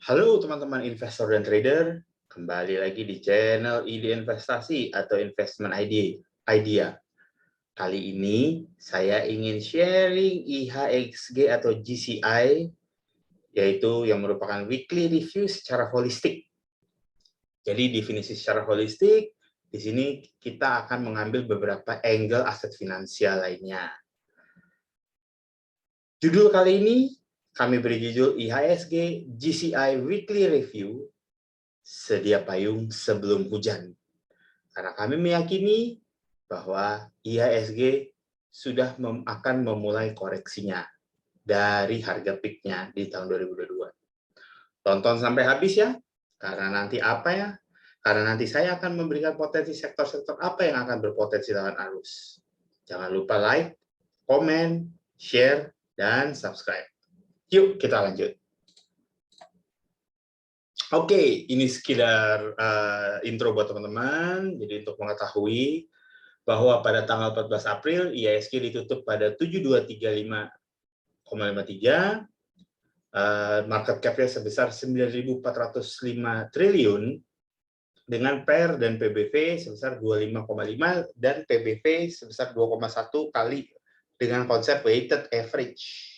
Halo teman-teman investor dan trader, kembali lagi di channel Ide Investasi atau Investment Idea. Kali ini saya ingin sharing IHXG atau GCI, yaitu yang merupakan weekly review secara holistik. Jadi definisi secara holistik, di sini kita akan mengambil beberapa angle aset finansial lainnya. Judul kali ini kami beri judul IHSG GCI Weekly Review, sedia payung sebelum hujan. Karena kami meyakini bahwa IHSG sudah akan memulai koreksinya dari harga peak-nya di tahun 2022. Tonton sampai habis ya, karena nanti apa ya? Karena nanti saya akan memberikan potensi sektor-sektor apa yang akan berpotensi lawan arus. Jangan lupa like, komen, share, dan subscribe. Yuk kita lanjut. Oke, ini sekedar intro buat teman-teman. Jadi untuk mengetahui bahwa pada tanggal 14 April, IHSG ditutup pada 7235,53, market cap-nya sebesar 9.405 triliun, dengan PER dan PBV sebesar 25,5 dan PBV sebesar 2,1 kali dengan konsep weighted average.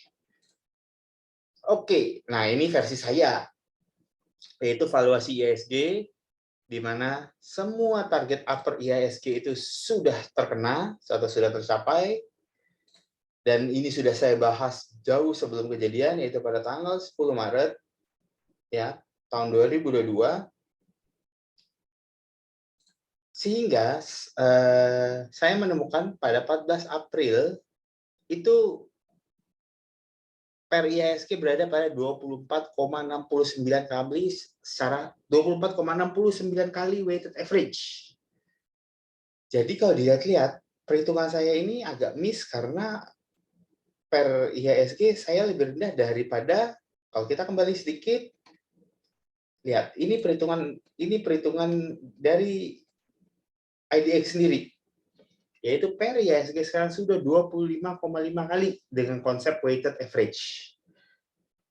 Oke, nah ini versi saya, yaitu valuasi IHSG, di mana semua target upper IHSG itu sudah terkena atau sudah tercapai, dan ini sudah saya bahas jauh sebelum kejadian, yaitu pada tanggal 10 Maret ya tahun 2022, sehingga saya menemukan pada 14 April itu per IHSG berada pada 24,69 kali secara 24,69 kali weighted average. Jadi kalau dilihat-lihat, perhitungan saya ini agak miss karena per IHSG saya lebih rendah daripada, kalau kita kembali sedikit, lihat, ini perhitungan dari IDX sendiri, yaitu per IHSG sekarang sudah 25,5 kali dengan konsep weighted average.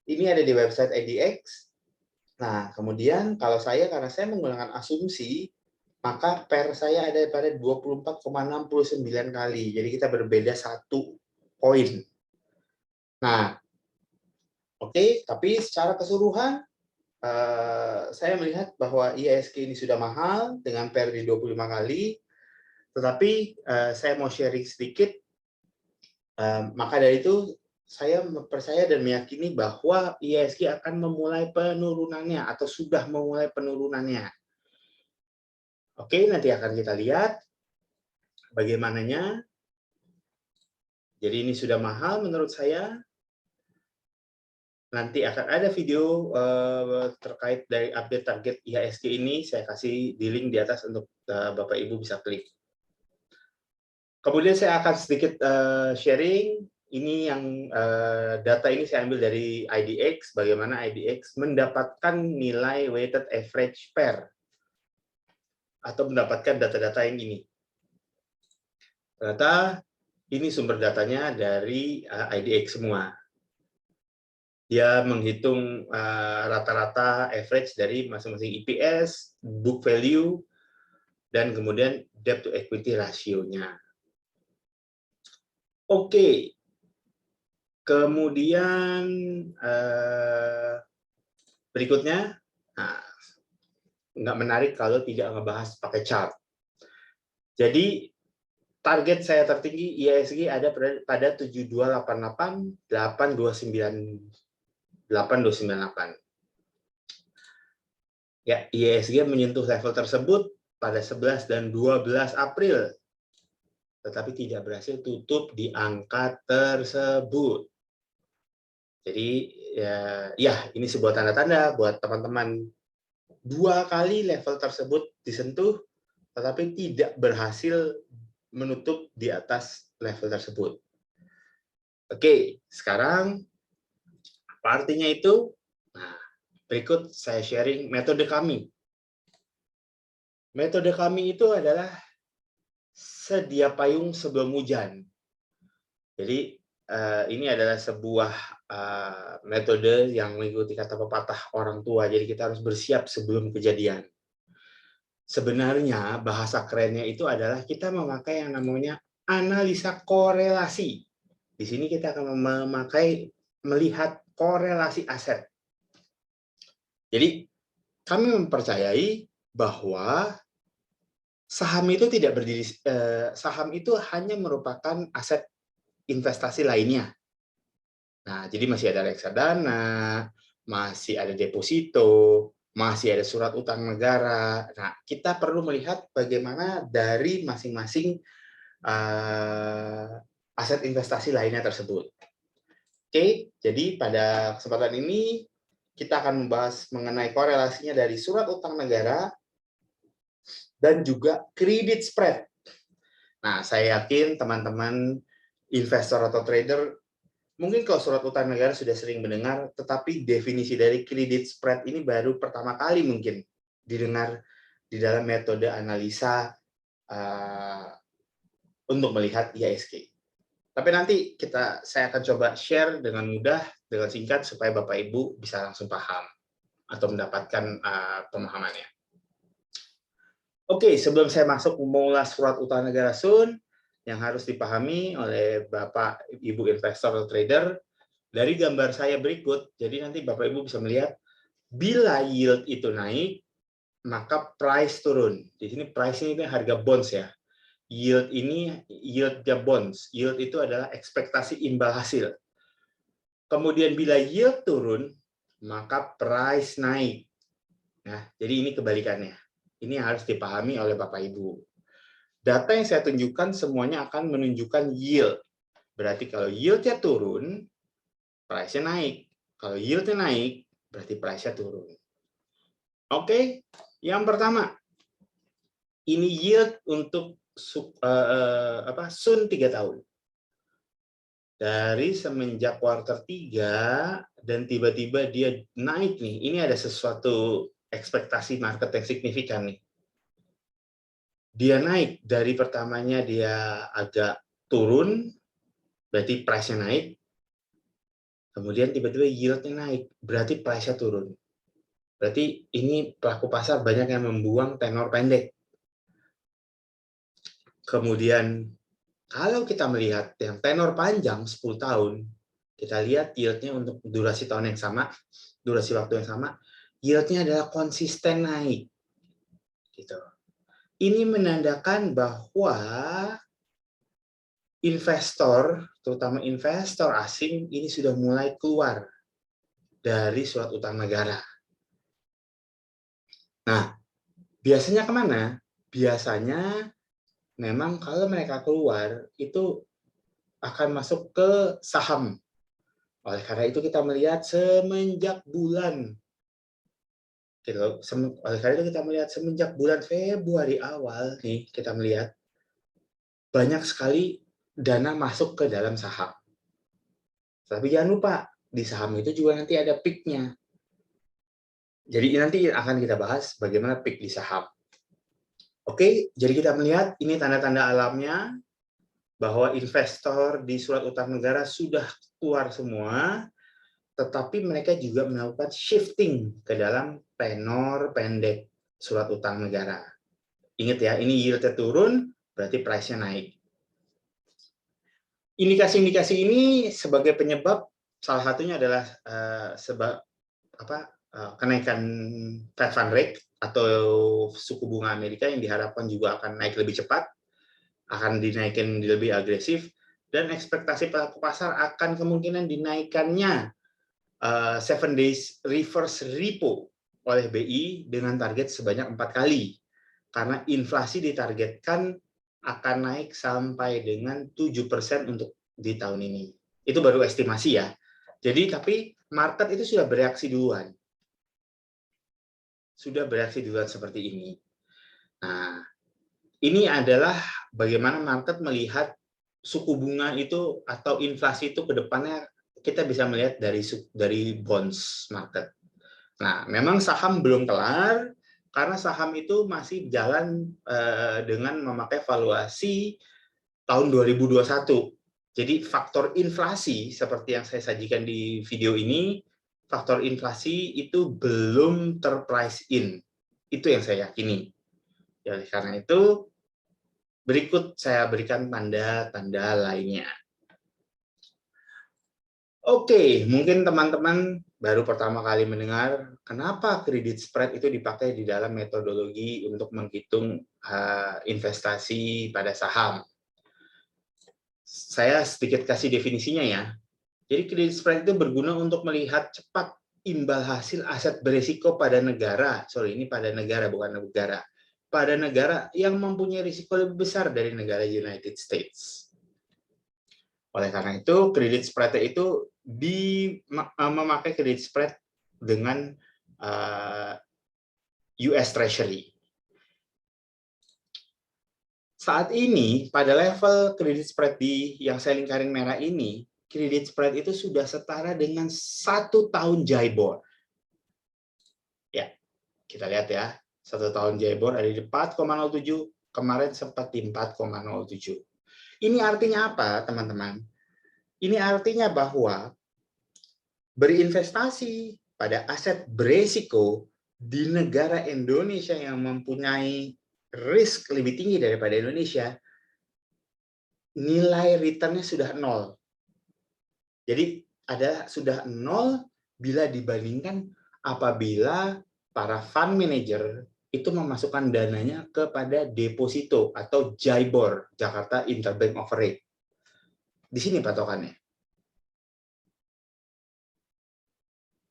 Ini ada di website IDX. Nah, kemudian kalau karena saya menggunakan asumsi, maka per saya ada pada 24,69 kali. Jadi kita berbeda 1 poin. Nah, oke, tapi secara keseluruhan saya melihat bahwa IHSG ini sudah mahal dengan PER di 25 kali, tetapi saya mau sharing sedikit. Maka dari itu saya percaya dan meyakini bahwa IHSG akan memulai penurunannya atau sudah memulai penurunannya. Oke, nanti akan kita lihat bagaimananya. Jadi ini sudah mahal menurut saya. Nanti akan ada video terkait dari update target IHSG ini, saya kasih di link di atas untuk Bapak Ibu bisa klik. Kemudian saya akan sedikit sharing, ini yang data ini saya ambil dari IDX, bagaimana IDX mendapatkan nilai weighted average pair, atau mendapatkan data-data yang ini. Ternyata ini sumber datanya dari IDX semua. Dia menghitung rata-rata average dari masing-masing EPS, book value, dan kemudian debt to equity ratio-nya. Oke, kemudian berikutnya, nah, nggak menarik kalau tidak ngebahas pakai chart. Jadi target saya tertinggi IHSG ada pada 7288, 8298. Ya, IHSG menyentuh level tersebut pada 11 dan 12 April, tetapi tidak berhasil tutup di angka tersebut. Jadi ya ini sebuah tanda-tanda buat teman-teman, 2 kali level tersebut disentuh, tetapi tidak berhasil menutup di atas level tersebut. Oke, sekarang apa artinya itu? Nah, berikut saya sharing metode kami. Metode kami itu adalah sedia payung sebelum hujan. Jadi ini adalah sebuah metode yang mengikuti kata pepatah orang tua. Jadi kita harus bersiap sebelum kejadian. Sebenarnya bahasa kerennya itu adalah kita memakai yang namanya analisa korelasi. Di sini kita akan melihat korelasi aset. Jadi kami mempercayai bahwa saham itu tidak berdiri, saham itu hanya merupakan aset investasi lainnya. Nah, jadi masih ada reksadana, masih ada deposito, masih ada surat utang negara. Nah, kita perlu melihat bagaimana dari masing-masing aset investasi lainnya tersebut. Oke, jadi pada kesempatan ini kita akan membahas mengenai korelasinya dari surat utang negara dan juga kredit spread. Nah, saya yakin teman-teman investor atau trader mungkin kalau surat utang negara sudah sering mendengar, tetapi definisi dari kredit spread ini baru pertama kali mungkin didengar di dalam metode analisa untuk melihat IHSG. Tapi nanti saya akan coba share dengan mudah, dengan singkat, supaya Bapak Ibu bisa langsung paham atau mendapatkan pemahamannya. Oke, sebelum saya masuk mengulas surat utang negara Sun, yang harus dipahami oleh Bapak Ibu investor atau trader, dari gambar saya berikut, jadi nanti Bapak Ibu bisa melihat, bila yield itu naik, maka price turun. Di sini price ini harga bonds ya. Yield ini yieldnya bonds. Yield itu adalah ekspektasi imbal hasil. Kemudian bila yield turun, maka price naik. Nah, jadi ini kebalikannya. Ini harus dipahami oleh Bapak Ibu. Data yang saya tunjukkan semuanya akan menunjukkan yield. Berarti kalau yieldnya turun, price-nya naik. Kalau yieldnya naik, berarti price-nya turun. Oke, yang pertama, ini yield untuk Sun 3 tahun. Dari semenjak kuartal 3 dan tiba-tiba dia naik nih. Ini ada sesuatu ekspektasi market yang signifikan nih. Dia naik dari pertamanya dia agak turun, berarti price-nya naik. Kemudian tiba-tiba yield-nya naik, berarti price-nya turun. Berarti ini pelaku pasar banyak yang membuang tenor pendek. Kemudian kalau kita melihat yang tenor panjang 10 tahun, kita lihat yield-nya untuk durasi tahun yang sama, durasi waktu yang sama, yield-nya adalah konsisten naik. Gitu. Ini menandakan bahwa investor, terutama investor asing, ini sudah mulai keluar dari surat utang negara. Nah, biasanya kemana? Biasanya memang kalau mereka keluar, itu akan masuk ke saham. Oleh karena itu kita melihat semenjak bulan Februari awal nih, kita melihat banyak sekali dana masuk ke dalam saham. Tapi jangan lupa, di saham itu juga nanti ada peak-nya. Jadi nanti akan kita bahas bagaimana peak di saham. Oke, jadi kita melihat ini tanda-tanda alamnya bahwa investor di surat utang negara sudah keluar semua, tetapi mereka juga melakukan shifting ke dalam tenor pendek surat utang negara. Ingat ya, ini yield-nya turun, berarti price-nya naik. Indikasi-indikasi ini sebagai penyebab, salah satunya adalah kenaikan Fed Fund Rate atau suku bunga Amerika yang diharapkan juga akan naik lebih cepat, akan dinaikkan lebih agresif, dan ekspektasi pelaku pasar akan kemungkinan dinaikannya 7 days reverse repo oleh BI dengan target sebanyak 4 kali. Karena inflasi ditargetkan akan naik sampai dengan 7% untuk di tahun ini. Itu baru estimasi ya. Jadi tapi market itu sudah bereaksi duluan. Seperti ini. Nah, ini adalah bagaimana market melihat suku bunga itu atau inflasi itu ke depannya. Kita bisa melihat dari bonds market. Nah, memang saham belum kelar karena saham itu masih jalan dengan memakai valuasi tahun 2021. Jadi faktor inflasi seperti yang saya sajikan di video ini, faktor inflasi itu belum terprice in. Itu yang saya yakini. Ya, karena itu berikut saya berikan tanda-tanda lainnya. Oke, mungkin teman-teman baru pertama kali mendengar kenapa kredit spread itu dipakai di dalam metodologi untuk menghitung investasi pada saham. Saya sedikit kasih definisinya ya. Jadi kredit spread itu berguna untuk melihat cepat imbal hasil aset berisiko pada negara. Sorry, ini pada negara bukan negara. Pada negara yang mempunyai risiko lebih besar dari negara United States. Oleh karena itu, kredit spread itu memakai kredit spread dengan US Treasury. Saat ini, pada level kredit spread yang saya lingkarin merah ini, kredit spread itu sudah setara dengan 1 tahun JIBOR. Ya, kita lihat ya. 1 tahun JIBOR ada di 4,07, kemarin sempat di 4,07. Ini artinya apa, teman-teman? Ini artinya bahwa berinvestasi pada aset beresiko di negara Indonesia yang mempunyai risk lebih tinggi daripada Indonesia, nilai return-nya sudah 0. Jadi sudah 0 bila dibandingkan apabila para fund manager itu memasukkan dananya kepada deposito atau JIBOR, Jakarta Interbank Offer Rate. Di sini patokannya.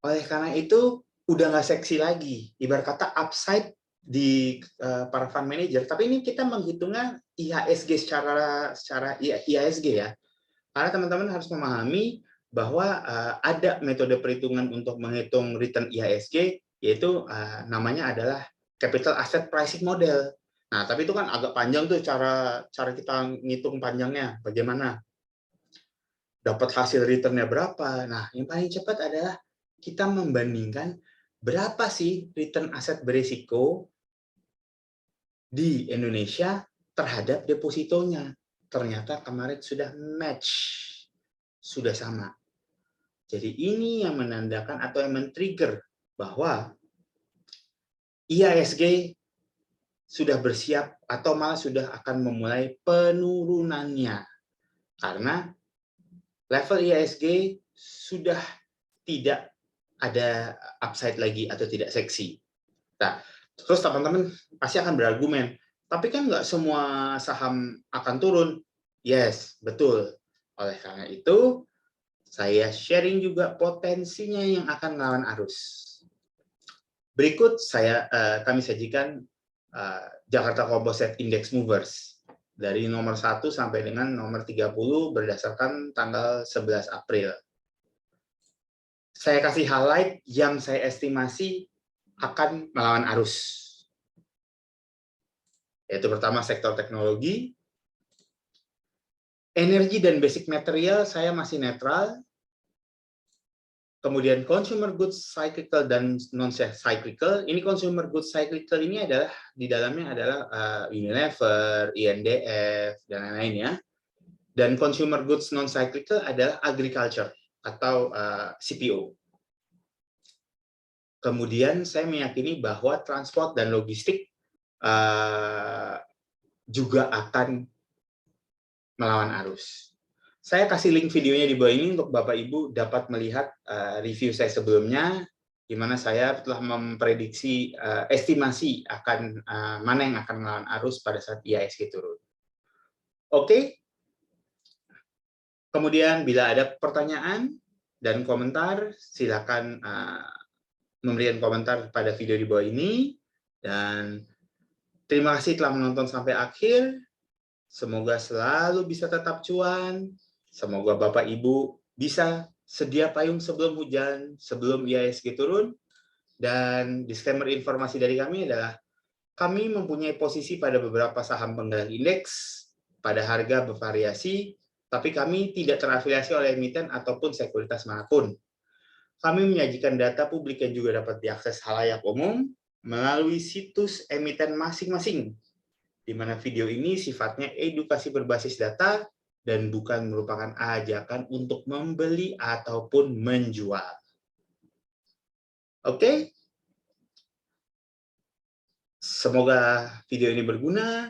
Oleh karena itu, udah nggak seksi lagi. Ibarat kata upside di para fund manager. Tapi ini kita menghitungnya IHSG secara IHSG ya. Karena teman-teman harus memahami bahwa ada metode perhitungan untuk menghitung return IHSG, yaitu namanya adalah Capital Asset Pricing Model. Nah, tapi itu kan agak panjang tuh cara kita ngitung panjangnya. Bagaimana? Dapat hasil return-nya berapa? Nah, yang paling cepat adalah kita membandingkan berapa sih return aset berisiko di Indonesia terhadap depositonya. Ternyata kemarin sudah match, sudah sama. Jadi ini yang menandakan atau yang men-trigger bahwa IHSG sudah bersiap atau malah sudah akan memulai penurunannya. Karena level IHSG sudah tidak ada upside lagi atau tidak seksi. Nah, terus teman-teman pasti akan berargumen, tapi kan nggak semua saham akan turun. Yes, betul. Oleh karena itu, saya sharing juga potensinya yang akan melawan arus. Berikut kami sajikan Jakarta Composite Index Movers dari nomor 1 sampai dengan nomor 30 berdasarkan tanggal 11 April. Saya kasih highlight yang saya estimasi akan melawan arus. Yaitu pertama sektor teknologi, energi dan basic material saya masih netral. Kemudian consumer goods cyclical dan non cyclical. Ini consumer goods cyclical ini adalah di dalamnya adalah Unilever, INDF dan lain-lain ya. Dan consumer goods non cyclical adalah agriculture atau CPO. Kemudian saya meyakini bahwa transport dan logistik juga akan melawan arus. Saya kasih link videonya di bawah ini untuk Bapak Ibu dapat melihat review saya sebelumnya, di mana saya telah memprediksi estimasi akan mana yang akan melawan arus pada saat IHSG turun. Oke. Kemudian bila ada pertanyaan dan komentar, silakan memberikan komentar pada video di bawah ini. Dan terima kasih telah menonton sampai akhir. Semoga selalu bisa tetap cuan. Semoga Bapak Ibu bisa sedia payung sebelum hujan, sebelum IHSG turun. Dan disclaimer informasi dari kami adalah kami mempunyai posisi pada beberapa saham penggerak indeks pada harga bervariasi, tapi kami tidak terafiliasi oleh emiten ataupun sekuritas manapun. Kami menyajikan data publik yang juga dapat diakses khalayak umum melalui situs emiten masing-masing, di mana video ini sifatnya edukasi berbasis data dan bukan merupakan ajakan untuk membeli ataupun menjual. Oke? Semoga video ini berguna,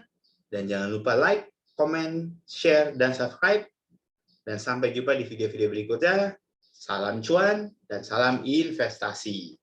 dan jangan lupa like, comment, share, dan subscribe. Dan sampai jumpa di video-video berikutnya. Salam cuan dan salam investasi.